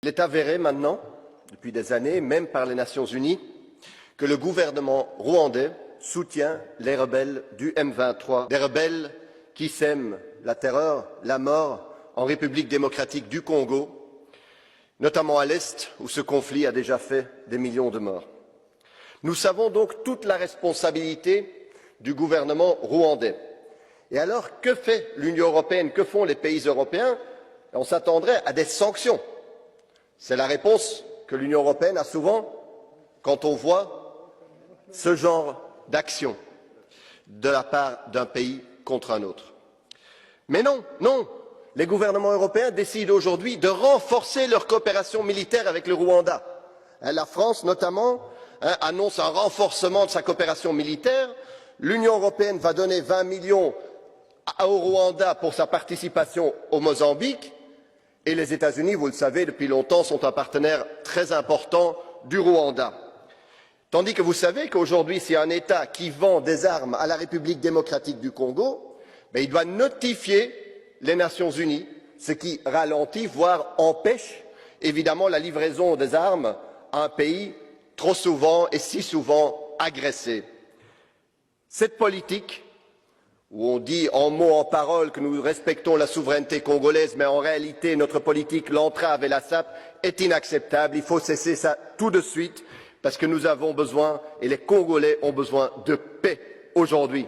Il est avéré maintenant, depuis des années, même par les Nations Unies, que le gouvernement rwandais soutient les rebelles du M23, des rebelles qui sèment la terreur, la mort en République démocratique du Congo, notamment à l'Est, où ce conflit a déjà fait des millions de morts. Nous savons donc toute la responsabilité du gouvernement rwandais. Et alors, que fait l'Union européenne, que font les pays européens? On s'attendrait à des sanctions. C'est la réponse que l'Union européenne a souvent quand on voit ce genre d'action de la part d'un pays contre un autre. Mais non, non, les gouvernements européens décident aujourd'hui de renforcer leur coopération militaire avec le Rwanda. La France, notamment, annonce un renforcement de sa coopération militaire. L'Union européenne va donner 20 millions au Rwanda pour sa participation au Mozambique. Et les États-Unis, vous le savez, depuis longtemps, sont un partenaire très important du Rwanda. Tandis que vous savez qu'aujourd'hui, s'il y a un État qui vend des armes à la République démocratique du Congo, il doit notifier les Nations Unies, ce qui ralentit, voire empêche évidemment la livraison des armes à un pays trop souvent et si souvent agressé. Cette politique, où on dit en mots, en paroles que nous respectons la souveraineté congolaise, mais en réalité notre politique l'entrave et la sape, est inacceptable. Il faut cesser ça tout de suite, parce que nous avons besoin, et les Congolais ont besoin de paix aujourd'hui.